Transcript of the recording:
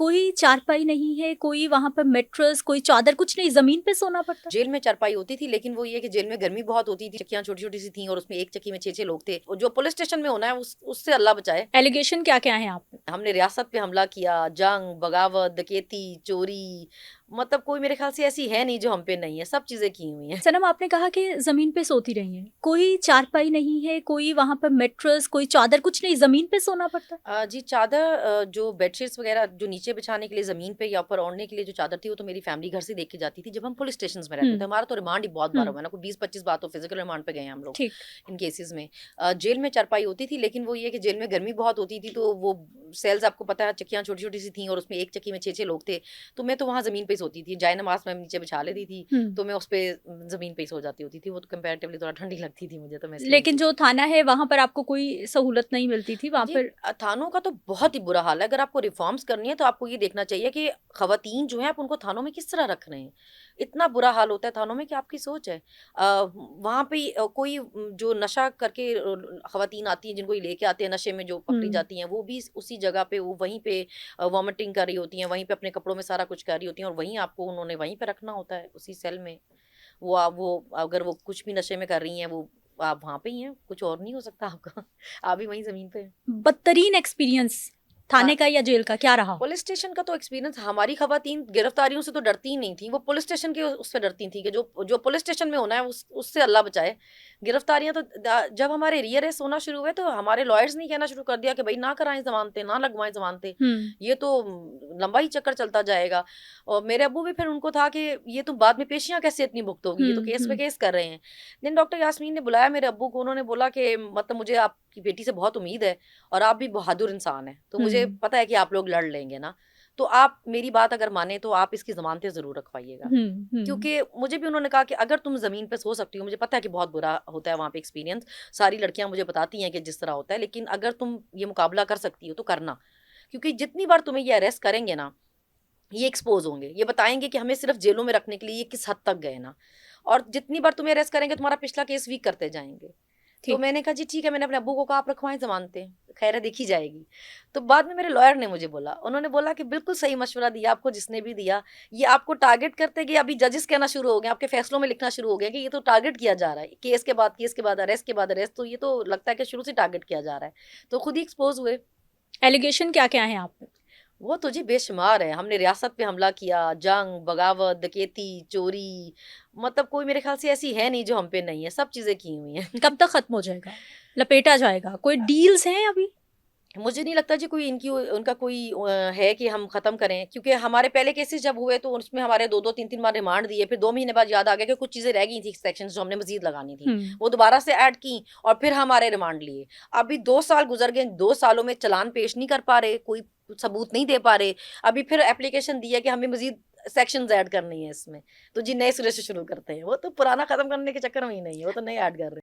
कोई चारपाई नहीं है, कोई वहाँ पर मैट्रेस, कोई चादर, कुछ नहीं, ज़मीन पे सोना पड़ता? जेल में चारपाई होती थी, लेकिन वो ये कि जेल में गर्मी बहुत होती थी, चक्कियाँ छोटी-छोटी सी थीं और उसमें एक चक्की में 6-6 लोग थे। और जो पुलिस स्टेशन में होना है उससे अल्लाह बचाए। एलिगेशन क्या-क्या हैं आप पे? हमने रियासत पे हमला किया, जंग, बगावत, डकैती, चोरी, मतलब कोई मेरे ख्याल से ऐसी है नहीं जो हम पे नहीं है, सब चीज़ें की हुई हैं। सनम, आपने कहा कि ज़मीन पे सोती रही हैं। कोई चारपाई नहीं है, कोई वहाँ पर मैट्रेस, कोई चादर, कुछ नहीं, ज़मीन पे सोना पड़ता? जी चादर, जो बेडशीट्स वगैरह जो नीचे बिछाने के लिए ज़मीन पे या ऊपर ओढ़ने के लिए जो चादर थी, वो तो मेरी फैमिली घर से देके के जाती थी जब हम पुलिस स्टेशंस में रहते थे। हुँ, हमारा तो रिमांड ही बहुत बार हुँ, हुआ है ना, कोई 20-25 बार तो फिजिकल रिमांड पे गए हैं हम लोग ठीक। इन केसेस में। जेल में चारपाई होती थी, लेकिन वो ये कि जेल में गर्मी बहुत होती थी, तो वो सेल्स आपको पता है चक्कियाँ छोटी-छोटी सी थीं और उसमें एक चक्की में 6-6 लोग थे, तो मैं तो वहाँ ज़मीन पे ही सोती थी। जाए-नमाज़ मैं नीचे बिछा लेती थी, हुँ। तो मैं उसपे ज़मीन पे ही सो जाती होती थी। वो तो कंपैरेटिवली थोड़ा ठंडी लगती थी मुझे, तो मैं इसलिए लेकिन नीचे जो थाना है वहाँ पर आपको कोई सहूलत नहीं मिलती थी वहाँ जी, पर? थानों का तो बहुत ही बुरा हाल है। अगर आपको रिफ़ॉर्म्स करनी है तो आपको ये देखना चाहिए कि ख़वातीन जो हैं आप उनको थानों में किस तरह रख रहे हैं। इतना बुरा हाल होता है थानों में कि आपकी सोच है। वहाँ पे कोई जो नशा करके ख़वातीन आती हैं जिनको ये लेके आते हैं नशे में जो पकड़ी हुँ। जाती हैं, वो भी उसी जगह पे वो वहीं पे वॉमिटिंग कर रही होती हैं, वहीं पे अपने कपड़ों में सारा कुछ कर रही होती हैं और वहीं आपको उन्होंने वहीं पे रखना होता है, उसी सेल में। वो अगर वो कुछ भी नशे में कर रही हैं, वो आप वहाँ पे ही हैं, कुछ और नहीं हो सकता आपका। आप भी वहीं ज़मीन पे हैं। बदतरीन एक्सपीरियंस हाँ, थाने का या जेल का क्या रहा? पुलिस स्टेशन का तो एक्सपीरियंस हमारी ख़वातीन गिरफ्तारियों से तो डरती ही नहीं थी, वो पुलिस स्टेशन के उससे डरती थी कि जो जो पुलिस स्टेशन में होना है उससे अल्लाह बचाए। गिरफ्तारियाँ तो जब हमारे रियरेस्ट होना शुरू हुए तो हमारे लॉयर्स ने कहना शुरू कर दिया कि भई ना कराएँ ज़मानतें, ना लगवाएँ ज़मानतें, हुँ, ये तो लंबा ही चक्कर चलता जाएगा। और मेरे अब्बू भी फिर उनको था कि ये तो बाद में पेशियाँ कैसे इतनी भुगतोगी, ये तो हुँ, केस पे हुँ, केस कर रहे हैं। देन डॉक्टर यास्मीन ने बुलाया मेरे अब्बू को, उन्होंने बोला कि मतलब मुझे आपकी बेटी से बहुत उम्मीद है और आप भी बहादुर इंसान हैं, तो मुझे हुँ, पता है कि आप लोग लड़ लेंगे ना, तो आप मेरी बात अगर माने तो आप इसकी ज़मानतें ज़रूर रखवाइएगा। हुँ, हुँ, क्योंकि मुझे भी उन्होंने कहा कि अगर तुम ज़मीन पे सो सकती हो, मुझे पता है कि बहुत बुरा होता है वहाँ पे एक्सपीरियंस, सारी लड़कियाँ मुझे बताती हैं कि जिस तरह होता है, लेकिन अगर तुम ये मुकाबला कर सकती हो तो करना। क्योंकि जितनी बार तुम्हें ये अरेस्ट करेंगे ना, ये एक्सपोज़ होंगे, ये बताएँगे कि हमें सिर्फ़ जेलों में रखने के लिए ये किस हद तक गए ना, और जितनी बार तुम्हें अरेस्ट करेंगे तुम्हारा पिछला केस वीक करते जाएँगे। तो ठीक। मैंने कहा जी ठीक है, मैंने अपने अब्बू को कहा आप रखवाएँ ज़मानतें, खैर है देखी जाएगी। तो बाद में मेरे लॉयर ने मुझे बोला, उन्होंने बोला कि बिल्कुल सही मशवरा दिया आपको जिसने भी दिया, ये आपको टारगेट करते गए, अभी जजेस कहना शुरू हो गए, आपके फैसलों में लिखना शुरू हो गया कि ये तो टारगेट किया जा रहा है, केस के बाद अरेस्ट के बाद अरेस्ट, तो ये तो लगता है कि शुरू से टारगेट किया जा रहा है। तो खुद ही एक्सपोज़ हुए। एलिगेशन क्या-क्या हैं आप पे? वो तो जी बेशुमार है, हमने रियासत पे हमला किया, जंग, बगावत, डकैती, चोरी, मतलब कोई मेरे ख्याल से ऐसी है नहीं जो हम पे नहीं है, सब चीज़ें की हुई हैं। कब तक खत्म हो जाएगा? लपेटा जाएगा? कोई डील्स हैं अभी? मुझे नहीं लगता जी कोई उनका कोई है कि हम ख़त्म करें, क्योंकि हमारे पहले केसेस जब हुए तो उसमें हमारे 2-2 3-3 बार रिमांड दिए, फिर 2 महीने बाद याद आ गया कि कुछ चीज़ें रह गई थी सेक्शंस जो हमने मज़ीद लगानी थी। हुँ, वो दोबारा से ऐड की और फिर हमारे रिमांड लिए। अभी 2 साल गुज़र गए, 2 सालों में चालान पेश नहीं कर पा रहे, कोई सबूत नहीं दे पा रहे। अभी फिर एप्लीकेशन दी है कि हमें मज़ीद सेक्शंस ऐड करनी है इसमें। तो जी नए सिरे से शुरू करते हैं। वो तो पुराना ख़त्म करने के चक्कर में ही नहीं है, वो तो नए ऐड कर रहे हैं।